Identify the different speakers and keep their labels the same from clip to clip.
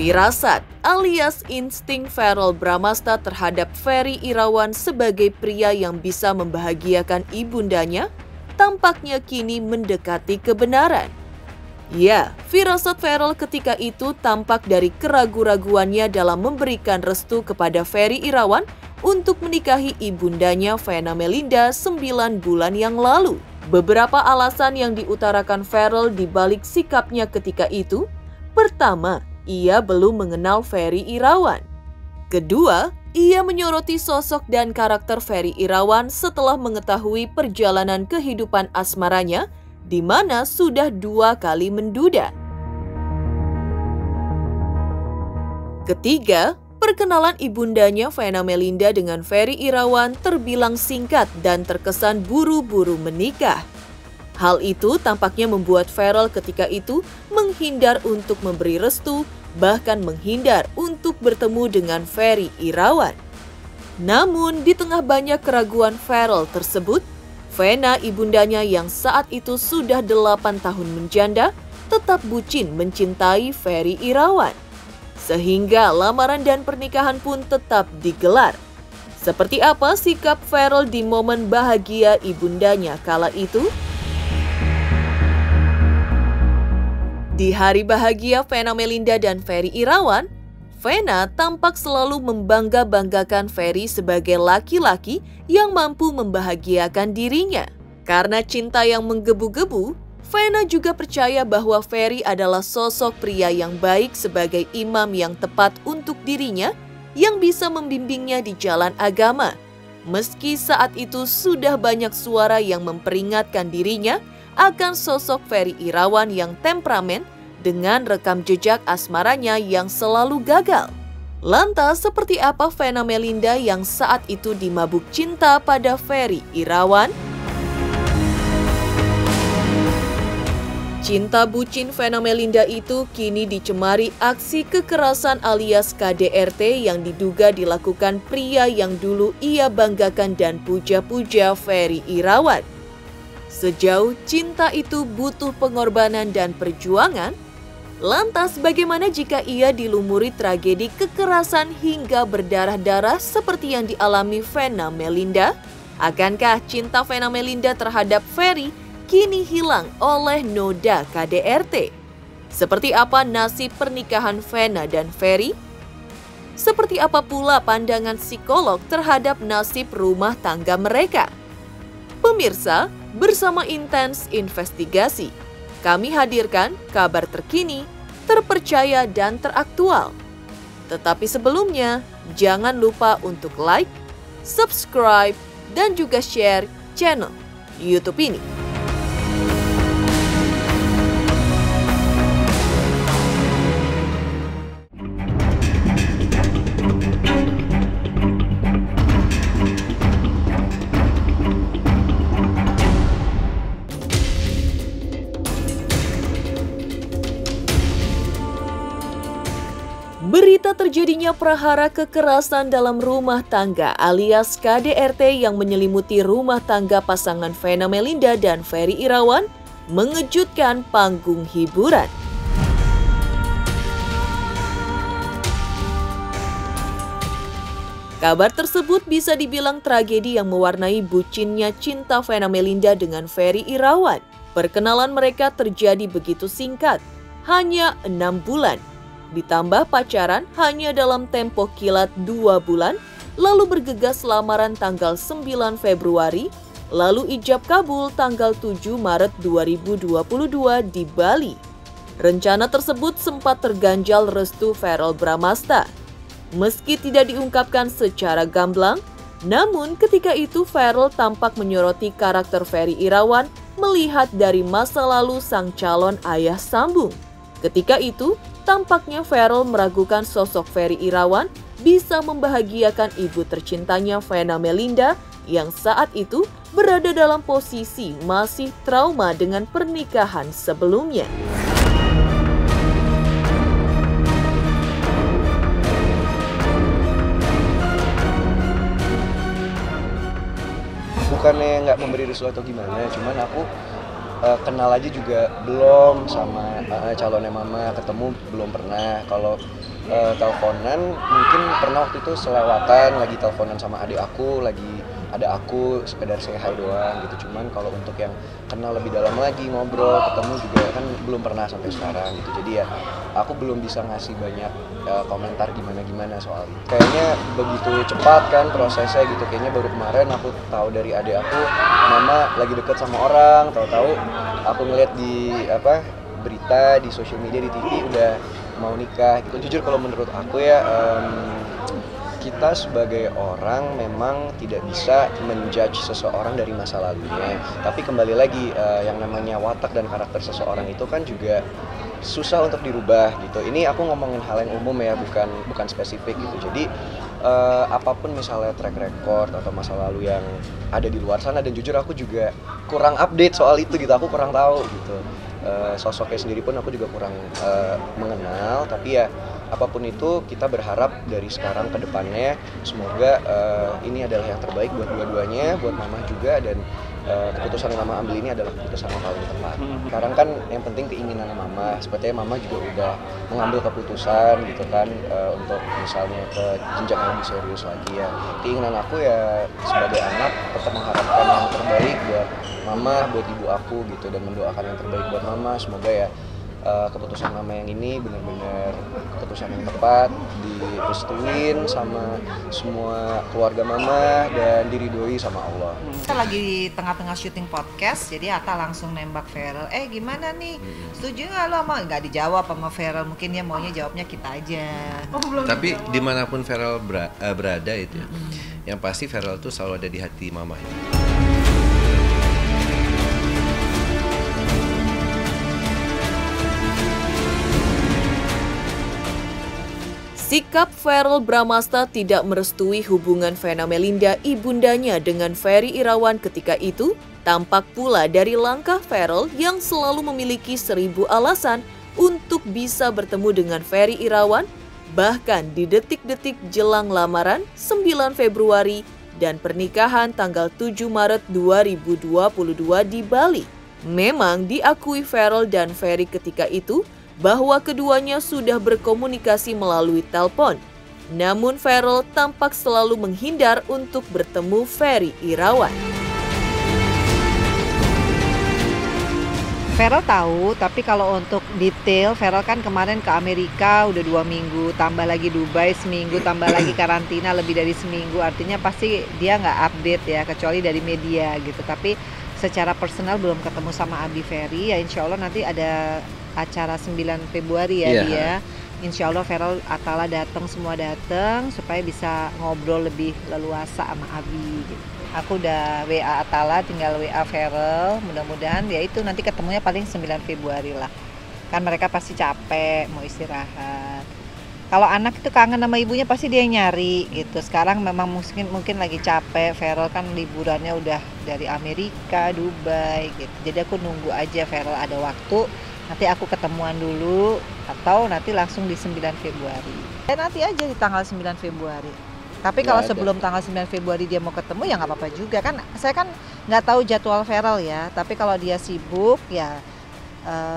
Speaker 1: Firasat alias insting Verrell Bramasta terhadap Ferry Irawan sebagai pria yang bisa membahagiakan ibundanya tampaknya kini mendekati kebenaran. Ya, firasat Verrell ketika itu tampak dari keraguan-raguannya dalam memberikan restu kepada Ferry Irawan untuk menikahi ibundanya Vena Melinda 9 bulan yang lalu. Beberapa alasan yang diutarakan Verrell di balik sikapnya ketika itu. Pertama, ia belum mengenal Ferry Irawan. Kedua, ia menyoroti sosok dan karakter Ferry Irawan setelah mengetahui perjalanan kehidupan asmaranya di mana sudah 2 kali menduda. Ketiga, perkenalan ibundanya Vena Melinda dengan Ferry Irawan terbilang singkat dan terkesan buru-buru menikah. Hal itu tampaknya membuat Verrell ketika itu menghindar untuk memberi restu, bahkan menghindar untuk bertemu dengan Ferry Irawan. Namun, di tengah banyak keraguan Verrell tersebut, Vena ibundanya yang saat itu sudah 8 tahun menjanda tetap bucin mencintai Ferry Irawan. Sehingga lamaran dan pernikahan pun tetap digelar. Seperti apa sikap Verrell di momen bahagia ibundanya kala itu? Di hari bahagia Vena Melinda dan Ferry Irawan, Vena tampak selalu membangga-banggakan Ferry sebagai laki-laki yang mampu membahagiakan dirinya. Karena cinta yang menggebu-gebu, Vena juga percaya bahwa Ferry adalah sosok pria yang baik sebagai imam yang tepat untuk dirinya yang bisa membimbingnya di jalan agama. Meski saat itu sudah banyak suara yang memperingatkan dirinya akan sosok Ferry Irawan yang temperamen dengan rekam jejak asmaranya yang selalu gagal. Lantas, seperti apa Vena Melinda yang saat itu dimabuk cinta pada Ferry Irawan? Cinta bucin Vena Melinda itu kini dicemari aksi kekerasan alias KDRT yang diduga dilakukan pria yang dulu ia banggakan dan puja-puja Ferry Irawan. Sejauh cinta itu butuh pengorbanan dan perjuangan, lantas bagaimana jika ia dilumuri tragedi kekerasan hingga berdarah-darah seperti yang dialami Vena Melinda? Akankah cinta Vena Melinda terhadap Ferry kini hilang oleh noda KDRT? Seperti apa nasib pernikahan Vena dan Ferry? Seperti apa pula pandangan psikolog terhadap nasib rumah tangga mereka? Pemirsa, bersama Intens Investigasi, kami hadirkan kabar terkini, terpercaya dan teraktual. Tetapi sebelumnya, jangan lupa untuk like, subscribe, dan juga share channel YouTube ini. Berita terjadinya prahara kekerasan dalam rumah tangga alias KDRT yang menyelimuti rumah tangga pasangan Vena Melinda dan Ferry Irawan mengejutkan panggung hiburan. Kabar tersebut bisa dibilang tragedi yang mewarnai bucinnya cinta Vena Melinda dengan Ferry Irawan. Perkenalan mereka terjadi begitu singkat, hanya 6 bulan. Ditambah pacaran hanya dalam tempo kilat 2 bulan, lalu bergegas lamaran tanggal 9 Februari, lalu ijab kabul tanggal 7 Maret 2022 di Bali. Rencana tersebut sempat terganjal restu Verrell Bramasta. Meski tidak diungkapkan secara gamblang, namun ketika itu Verrell tampak menyoroti karakter Ferry Irawan melihat dari masa lalu sang calon ayah sambung. Ketika itu, tampaknya Verrell meragukan sosok Ferry Irawan bisa membahagiakan ibu tercintanya Vena Melinda yang saat itu berada dalam posisi masih trauma dengan pernikahan sebelumnya.
Speaker 2: Bukannya nggak memberi restu atau gimana, cuman aku kenal aja juga belum sama calonnya mama, ketemu belum pernah. Kalau teleponan, mungkin pernah waktu itu selewatan lagi teleponan sama adik aku, lagi ada aku sekedar say hi doang gitu. Cuman kalau untuk yang kenal lebih dalam lagi, ngobrol, ketemu juga kan belum pernah sampai sekarang gitu. Jadi ya aku belum bisa ngasih banyak komentar gimana soal itu. Kayaknya begitu cepat kan prosesnya gitu. Kayaknya baru kemarin aku tahu dari adik aku, mama lagi deket sama orang, tahu-tahu aku ngeliat di berita di sosial media, di TV udah mau nikah gitu. Jujur kalau menurut aku ya, kita sebagai orang memang tidak bisa menjudge seseorang dari masa lalunya. Tapi kembali lagi, yang namanya watak dan karakter seseorang itu kan juga susah untuk dirubah gitu. Ini aku ngomongin hal yang umum ya, bukan spesifik gitu. Jadi apapun misalnya track record atau masa lalu yang ada di luar sana, dan jujur aku juga kurang update soal itu gitu. Aku kurang tahu gitu. Sosoknya sendiri pun aku juga kurang mengenal, tapi ya apapun itu kita berharap dari sekarang ke depannya semoga ini adalah yang terbaik buat dua-duanya, buat mama juga, dan keputusan yang mama ambil ini adalah keputusan yang paling tepat. Sekarang kan yang penting keinginan mama, sepertinya mama juga udah mengambil keputusan gitu kan, untuk misalnya ke jenjang yang lebih serius lagi ya. Keinginan aku ya sebagai anak tetap mengharapkan yang terbaik buat mama, buat ibu aku gitu, dan mendoakan yang terbaik buat mama. Semoga ya keputusan mama yang ini benar-benar keputusan yang tepat, direstuin sama semua keluarga mama dan diridhoi sama Allah.
Speaker 3: Kita lagi di tengah-tengah syuting podcast, jadi Atta langsung nembak Feral, gimana nih, setuju nggak lo sama? Nggak dijawab sama Feral, mungkin dia maunya jawabnya kita aja.
Speaker 4: Tapi dimanapun Feral berada itu ya, yang pasti Feral tuh selalu ada di hati mama itu.
Speaker 1: Sikap Verrell Bramasta tidak merestui hubungan Vena Melinda ibundanya dengan Ferry Irawan ketika itu tampak pula dari langkah Verrell yang selalu memiliki 1000 alasan untuk bisa bertemu dengan Ferry Irawan, bahkan di detik-detik jelang lamaran 9 Februari dan pernikahan tanggal 7 Maret 2022 di Bali. Memang diakui Verrell dan Ferry ketika itu bahwa keduanya sudah berkomunikasi melalui telepon. Namun Verrell tampak selalu menghindar untuk bertemu Ferry Irawan.
Speaker 3: Verrell tahu, tapi kalau untuk detail, Verrell kan kemarin ke Amerika udah 2 minggu, tambah lagi Dubai seminggu, tambah lagi karantina lebih dari seminggu. Artinya pasti dia nggak update ya, kecuali dari media gitu. Tapi secara personal belum ketemu sama Abi Ferry, ya insya Allah nanti ada acara 9 Februari ya dia. Insya Allah Verrell, Atala datang, semua datang supaya bisa ngobrol lebih leluasa sama Abi gitu. Aku udah WA Atala, tinggal WA Verrell. Mudah-mudahan ya itu nanti ketemunya paling 9 Februari lah. Kan mereka pasti capek, mau istirahat. Kalau anak itu kangen sama ibunya pasti dia nyari gitu. Sekarang memang mungkin lagi capek. Verrell kan liburannya udah dari Amerika, Dubai gitu. Jadi aku nunggu aja Verrell ada waktu. Nanti aku ketemuan dulu atau nanti langsung di 9 Februari. Nanti aja di tanggal 9 Februari. Tapi kalau sebelum tanggal 9 Februari dia mau ketemu ya nggak apa-apa juga kan. Saya kan nggak tahu jadwal Verrell ya. Tapi kalau dia sibuk ya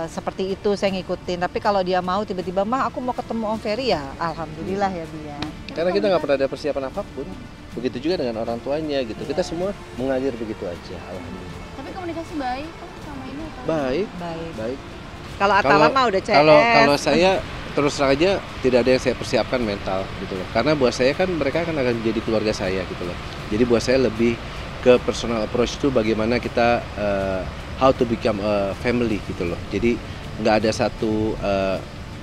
Speaker 3: seperti itu saya ngikutin. Tapi kalau dia mau tiba-tiba mah aku mau ketemu Om Ferry ya alhamdulillah ya dia.
Speaker 4: Karena kita nggak pernah ada persiapan apapun. Begitu juga dengan orang tuanya gitu. Kita semua mengalir begitu aja alhamdulillah.
Speaker 5: Tapi komunikasi baik kok sama ini atau?
Speaker 4: Baik.
Speaker 3: Kalau Atala mah udah CS.
Speaker 4: Kalau saya terus terang aja tidak ada yang saya persiapkan mental gitu loh. Karena buat saya kan mereka akan menjadi keluarga saya gitu loh. Jadi buat saya lebih ke personal approach itu bagaimana kita how to become a family gitu loh. Jadi nggak ada satu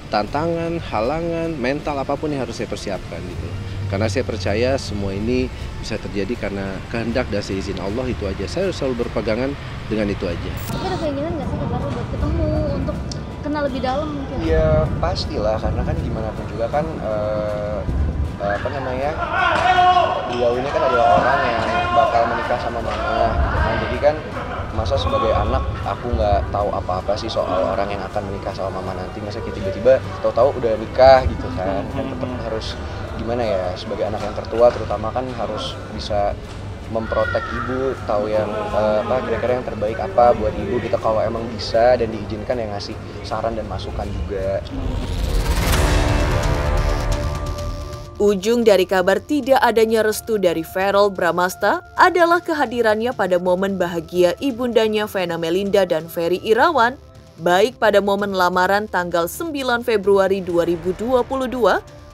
Speaker 4: tantangan, halangan, mental apapun yang harus saya persiapkan gitu loh. Karena saya percaya semua ini bisa terjadi karena kehendak dan seizin Allah, itu aja. Saya selalu berpegangan dengan itu aja.
Speaker 5: Tapi ada keinginan nggak sih buat ketemu untuk kenal lebih dalam mungkin?
Speaker 2: Ya pastilah, karena kan gimana pun juga kan beliau ini kan adalah orang yang bakal menikah sama mama gitu kan. Jadi kan masa sebagai anak aku nggak tahu apa-apa sih soal orang yang akan menikah sama mama nanti. Masa kayak tiba-tiba tahu-tahu udah nikah gitu kan. Kan tetap harus gimana ya, sebagai anak yang tertua terutama kan harus bisa memprotek ibu, tahu yang kira-kira yang terbaik apa buat ibu kita kalau emang bisa dan diizinkan yang ngasih saran dan masukan juga.
Speaker 1: Ujung dari kabar tidak adanya restu dari Verrell Bramasta adalah kehadirannya pada momen bahagia ibundanya Vena Melinda dan Ferry Irawan, baik pada momen lamaran tanggal 9 Februari 2022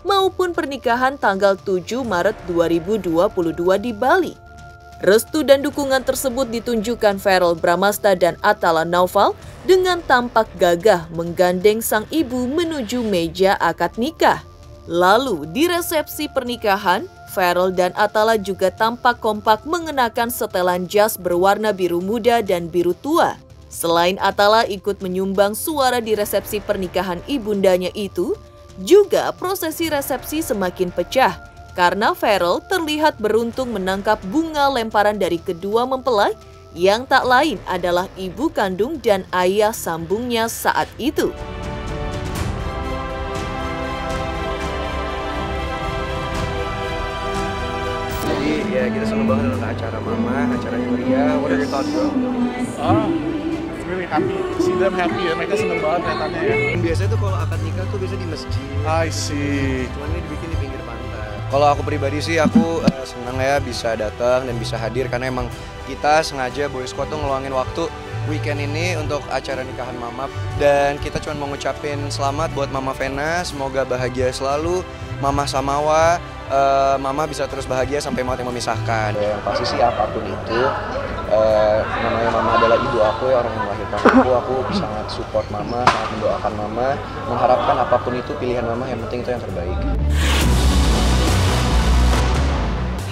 Speaker 1: maupun pernikahan tanggal 7 Maret 2022 di Bali. Restu dan dukungan tersebut ditunjukkan Verrell Bramasta dan Atala Naufal dengan tampak gagah menggandeng sang ibu menuju meja akad nikah. Lalu di resepsi pernikahan, Verrell dan Atala juga tampak kompak mengenakan setelan jas berwarna biru muda dan biru tua. Selain Atala ikut menyumbang suara di resepsi pernikahan ibundanya itu, juga prosesi resepsi semakin pecah karena Verrell terlihat beruntung menangkap bunga lemparan dari kedua mempelai yang tak lain adalah ibu kandung dan ayah sambungnya saat itu.
Speaker 2: Jadi ya kita seneng banget dengan acara mama, acaranya meriah. What are your thoughts, bro?
Speaker 6: Really happy, see them happy ya, mereka seneng banget kelihatannya ya.
Speaker 2: Biasanya tuh kalau akad nikah tuh biasa di masjid.
Speaker 6: I see.
Speaker 2: Cuman ini dibikin di pinggir pantai. Kalau aku pribadi sih aku senang ya bisa datang dan bisa hadir karena emang kita sengaja Boy Squad tuh ngeluangin waktu weekend ini untuk acara nikahan mama. Dan kita cuma mau ngucapin selamat buat Mama Vena, semoga bahagia selalu. Mama Samawa, mama bisa terus bahagia sampai maut yang memisahkan. Yang pasti sih apapun itu, namanya mama adalah ibu aku ya, orang yang melahirkan aku sangat support mama, sangat mendoakan mama, mengharapkan apapun itu pilihan mama, yang penting itu yang terbaik.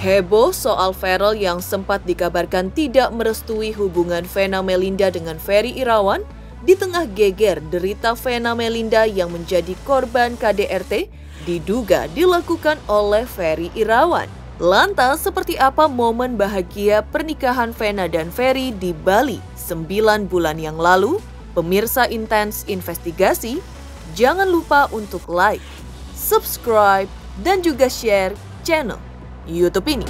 Speaker 1: Heboh soal Verrell yang sempat dikabarkan tidak merestui hubungan Vena Melinda dengan Ferry Irawan, di tengah geger derita Vena Melinda yang menjadi korban KDRT, diduga dilakukan oleh Ferry Irawan. Lantas, seperti apa momen bahagia pernikahan Vena dan Ferry di Bali 9 bulan yang lalu? Pemirsa Intens Investigasi, jangan lupa untuk like, subscribe, dan juga share channel YouTube ini.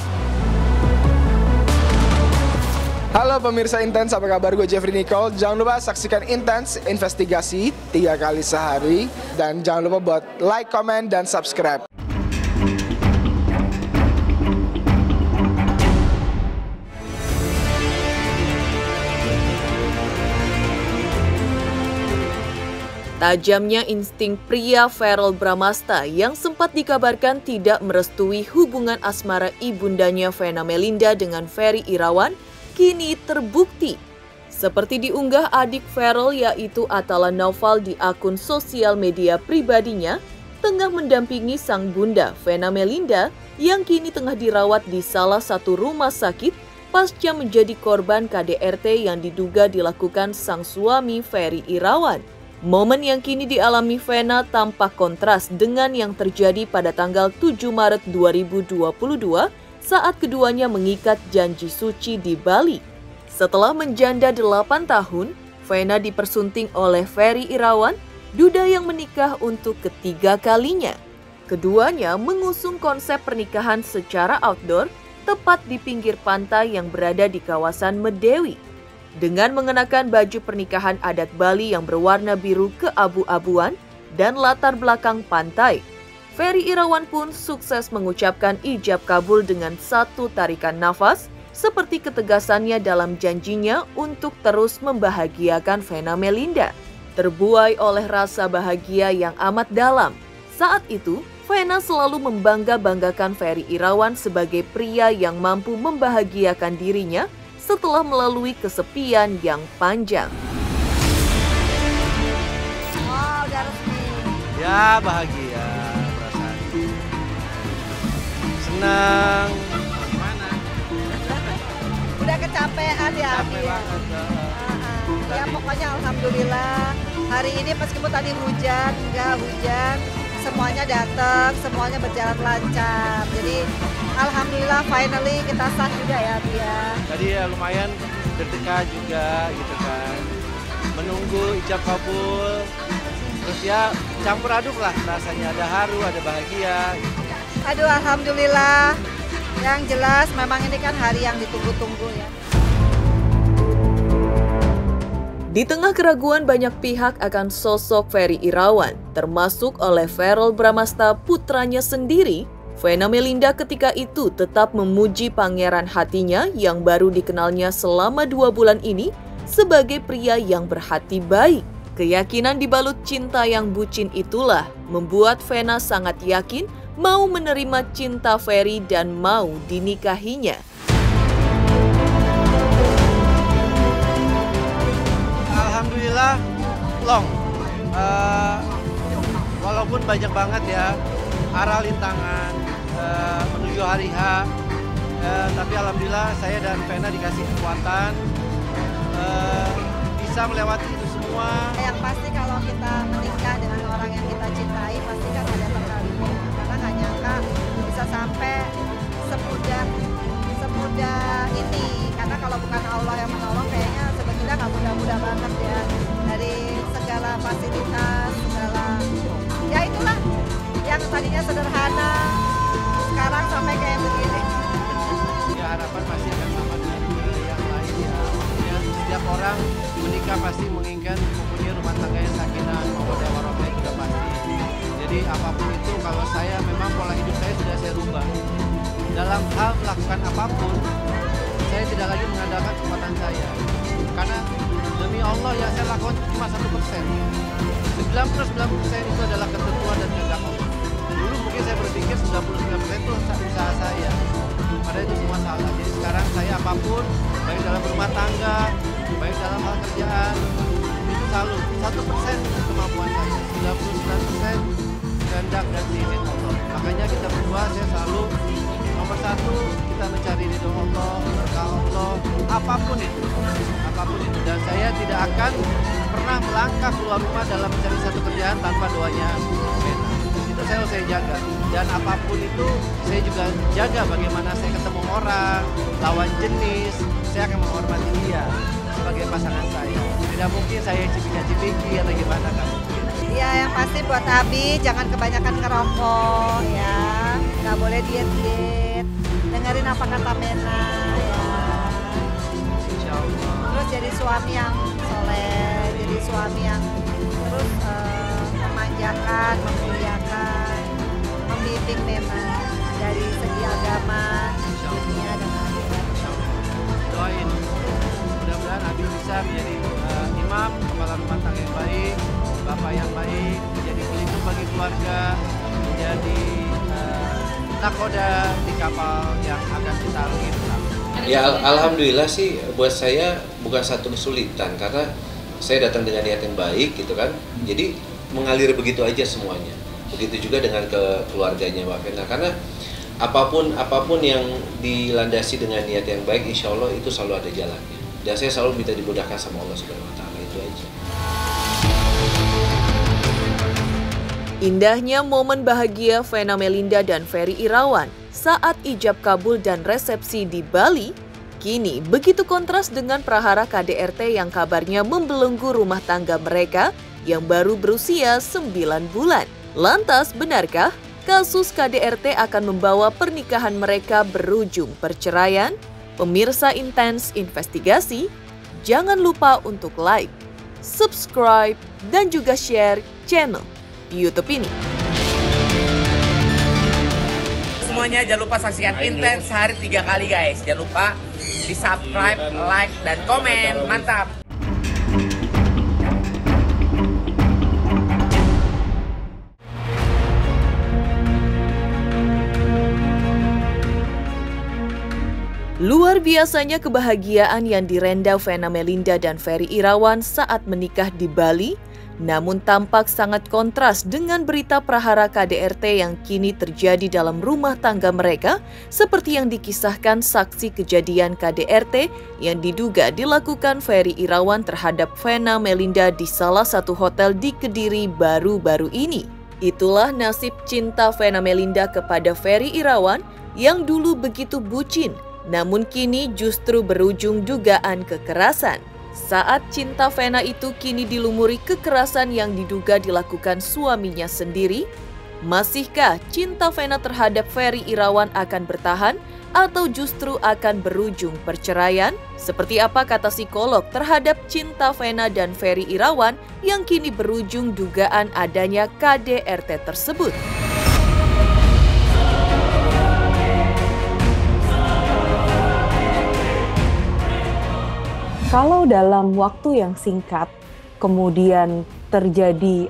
Speaker 6: Halo pemirsa Intens, apa kabar? Gue Jeffrey Nicole. Jangan lupa saksikan Intens Investigasi 3 kali sehari. Dan jangan lupa buat like, comment, dan subscribe.
Speaker 1: Tajamnya insting pria Verrell Bramasta yang sempat dikabarkan tidak merestui hubungan asmara ibundanya Vena Melinda dengan Ferry Irawan kini terbukti. Seperti diunggah adik Verrell yaitu Atala Naufal di akun sosial media pribadinya, tengah mendampingi sang bunda Vena Melinda yang kini tengah dirawat di salah satu rumah sakit pasca menjadi korban KDRT yang diduga dilakukan sang suami Ferry Irawan. Momen yang kini dialami Vena tampak kontras dengan yang terjadi pada tanggal 7 Maret 2022 saat keduanya mengikat janji suci di Bali. Setelah menjanda 8 tahun, Vena dipersunting oleh Ferry Irawan, duda yang menikah untuk ketiga kalinya. Keduanya mengusung konsep pernikahan secara outdoor, tepat di pinggir pantai yang berada di kawasan Medewi. Dengan mengenakan baju pernikahan adat Bali yang berwarna biru keabu-abuan dan latar belakang pantai, Ferry Irawan pun sukses mengucapkan ijab kabul dengan satu tarikan nafas, seperti ketegasannya dalam janjinya untuk terus membahagiakan Vena Melinda. Terbuai oleh rasa bahagia yang amat dalam, saat itu Vena selalu membangga-banggakan Ferry Irawan sebagai pria yang mampu membahagiakan dirinya setelah melalui kesepian yang panjang.
Speaker 3: Oh, udah resmi.
Speaker 4: Ya bahagia. Senang. Gimana?
Speaker 3: Udah kecapean ya, Abi ya. Ya pokoknya alhamdulillah hari ini meskipun tadi hujan, enggak hujan, semuanya datang, semuanya berjalan lancar. Jadi alhamdulillah finally kita sah juga ya, Abi ya.
Speaker 4: Tadi ya lumayan deg-degan juga gitu kan. Menunggu ijab kabul. Terus ya campur aduk lah rasanya, ada haru, ada bahagia gitu.
Speaker 3: Aduh alhamdulillah. Yang jelas memang ini kan hari yang ditunggu-tunggu ya.
Speaker 1: Di tengah keraguan banyak pihak akan sosok Ferry Irawan, termasuk oleh Verrell Bramasta putranya sendiri, Vena Melinda ketika itu tetap memuji pangeran hatinya yang baru dikenalnya selama 2 bulan ini sebagai pria yang berhati baik. Keyakinan dibalut cinta yang bucin itulah membuat Vena sangat yakin mau menerima cinta Ferry dan mau dinikahinya.
Speaker 7: Alhamdulillah, long. Walaupun banyak banget ya arah lintangan menuju hari H, tapi alhamdulillah saya dan Vena dikasih kekuatan bisa melewati itu semua.
Speaker 3: Yang pasti kalau kita menikah dengan orang yang kita cintai pasti kan ada terharunya, karena nggak nyangka bisa sampai semudah ini. Karena kalau bukan Allah yang menolong kayaknya sebetulnya nggak mudah-mudah banget ya, dari segala fasilitas, segala ya itulah yang tadinya sederhana sekarang sampai kayak begini.
Speaker 7: Ya harapan pasti akan sama dengan yang lain ya. Setiap orang menikah pasti menginginkan mempunyai rumah tangga yang sakinah, mawaddah warahmah itu sudah pasti. Jadi apapun itu, kalau saya memang pola hidup saya sudah saya rubah. Dalam hal melakukan apapun, saya tidak lagi mengandalkan kekuatan saya. Karena demi Allah yang saya lakukan cuma 1%. 99% itu adalah ketentuan dan kehendak Allah. Dulu mungkin saya berpikir 99% itu usaha saya. Padahal itu semua salah. Jadi sekarang saya apapun, baik dalam rumah tangga, baik dalam hal kerjaan, itu selalu 1% kemampuan saya. 99% kehendak dan izin Allah. Makanya kita berdua saya selalu nomor 1 kita mencari ridho Allah, berkah Allah, apapun itu. Dan saya tidak akan pernah melangkah keluar rumah dalam mencari satu kerjaan tanpa doanya Vena. Itu saya jaga. Dan apapun itu saya juga jaga bagaimana saya ketemu orang, lawan jenis, saya akan menghormati dia sebagai pasangan saya. Tidak mungkin saya cipika-cipiki atau gimana kan.
Speaker 3: Iya, yang pasti buat Abi jangan kebanyakan ngerokok ya, nggak boleh diet-diet, dengerin apa kata Vena ya.
Speaker 7: Insya Allah.
Speaker 3: Terus jadi suami yang soleh, jadi suami yang terus memanjakan, memuliakan, membimbing memang dari segi agama, dunia dan akhirat.
Speaker 7: Doain, mudah-mudahan Abi bisa menjadi imam, kepala rumah tangga yang baik, bapak yang baik, menjadi pelindung bagi keluarga, menjadi nakoda di kapal yang akan kita lalui bersama.
Speaker 4: Ya alhamdulillah sih buat saya bukan satu kesulitan karena saya datang dengan niat yang baik gitu kan. Jadi mengalir begitu aja semuanya. Begitu juga dengan keluarganya Mbak Vena, karena apapun yang dilandasi dengan niat yang baik, insya Allah itu selalu ada jalannya. Dan saya selalu minta dimudahkan sama Allah Subhanahu Wa Taala, itu aja.
Speaker 1: Indahnya momen bahagia Vena Melinda dan Ferry Irawan saat ijab kabul dan resepsi di Bali, kini begitu kontras dengan prahara KDRT yang kabarnya membelenggu rumah tangga mereka yang baru berusia 9 bulan. Lantas, benarkah kasus KDRT akan membawa pernikahan mereka berujung perceraian? Pemirsa Intens Investigasi, jangan lupa untuk like, subscribe, dan juga share channel YouTube ini.
Speaker 8: Semuanya jangan lupa saksikan Intens sehari 3 kali guys. Jangan lupa di subscribe, like, dan komen. Mantap!
Speaker 1: Luar biasanya kebahagiaan yang direndau Vena Melinda dan Ferry Irawan saat menikah di Bali, namun tampak sangat kontras dengan berita prahara KDRT yang kini terjadi dalam rumah tangga mereka, seperti yang dikisahkan saksi kejadian KDRT yang diduga dilakukan Ferry Irawan terhadap Vena Melinda di salah satu hotel di Kediri baru-baru ini. Itulah nasib cinta Vena Melinda kepada Ferry Irawan yang dulu begitu bucin, namun kini justru berujung dugaan kekerasan. Saat cinta Vena itu kini dilumuri kekerasan yang diduga dilakukan suaminya sendiri, masihkah cinta Vena terhadap Ferry Irawan akan bertahan atau justru akan berujung perceraian? Seperti apa kata psikolog terhadap cinta Vena dan Ferry Irawan yang kini berujung dugaan adanya KDRT tersebut?
Speaker 9: Kalau dalam waktu yang singkat kemudian terjadi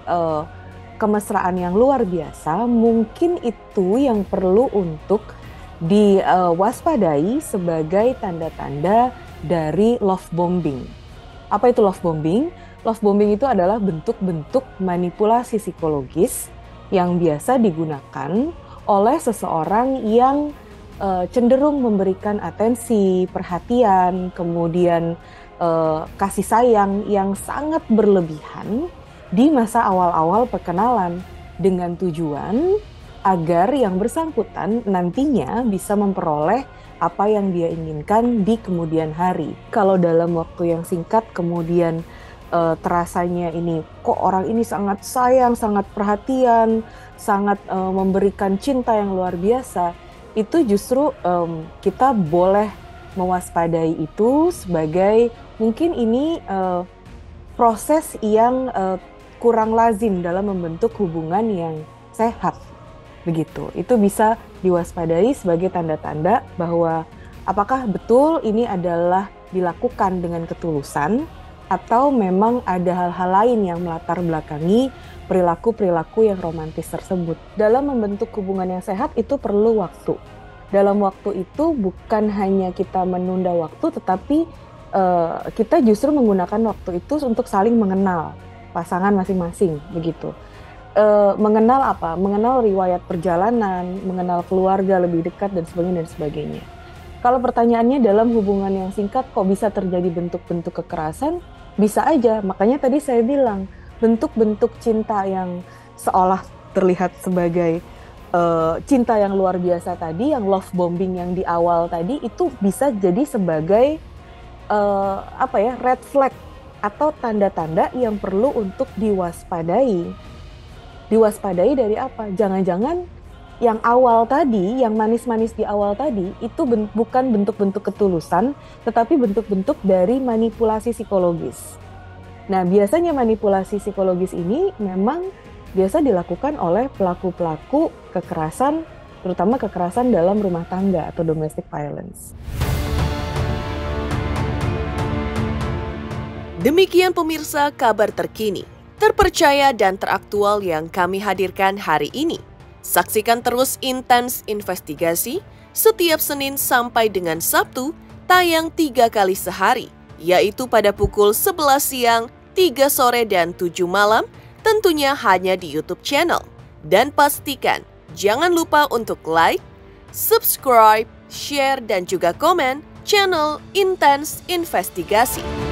Speaker 9: kemesraan yang luar biasa, mungkin itu yang perlu untuk diwaspadai sebagai tanda-tanda dari love bombing. Apa itu love bombing? Love bombing itu adalah bentuk-bentuk manipulasi psikologis yang biasa digunakan oleh seseorang yang cenderung memberikan atensi, perhatian, kemudian kasih sayang yang sangat berlebihan di masa awal-awal perkenalan dengan tujuan agar yang bersangkutan nantinya bisa memperoleh apa yang dia inginkan di kemudian hari. Kalau dalam waktu yang singkat kemudian terasanya ini kok orang ini sangat sayang, sangat perhatian, sangat memberikan cinta yang luar biasa, itu justru kita boleh mewaspadai itu sebagai mungkin ini proses yang kurang lazim dalam membentuk hubungan yang sehat. Begitu, itu bisa diwaspadai sebagai tanda-tanda bahwa apakah betul ini adalah dilakukan dengan ketulusan atau memang ada hal-hal lain yang melatar belakangi perilaku-perilaku yang romantis tersebut. Dalam membentuk hubungan yang sehat itu perlu waktu. Dalam waktu itu bukan hanya kita menunda waktu, tetapi kita justru menggunakan waktu itu untuk saling mengenal pasangan masing-masing, begitu. Mengenal apa? Mengenal riwayat perjalanan, mengenal keluarga lebih dekat dan sebagainya. Kalau pertanyaannya dalam hubungan yang singkat kok bisa terjadi bentuk-bentuk kekerasan? Bisa aja. Makanya tadi saya bilang bentuk-bentuk cinta yang seolah terlihat sebagai cinta yang luar biasa tadi, yang love bombing yang di awal tadi itu bisa jadi sebagai red flag atau tanda-tanda yang perlu untuk diwaspadai. Diwaspadai dari apa? Jangan-jangan yang awal tadi, yang manis-manis di awal tadi, itu bukan bentuk-bentuk ketulusan, tetapi bentuk-bentuk dari manipulasi psikologis. Nah, biasanya manipulasi psikologis ini memang biasa dilakukan oleh pelaku-pelaku kekerasan, terutama kekerasan dalam rumah tangga atau domestic violence.
Speaker 1: Demikian pemirsa kabar terkini, terpercaya dan teraktual yang kami hadirkan hari ini. Saksikan terus Intens Investigasi setiap Senin sampai dengan Sabtu, tayang 3 kali sehari, yaitu pada pukul 11 siang, 3 sore, dan 7 malam, tentunya hanya di YouTube channel. Dan pastikan, jangan lupa untuk like, subscribe, share, dan juga komen channel Intens Investigasi.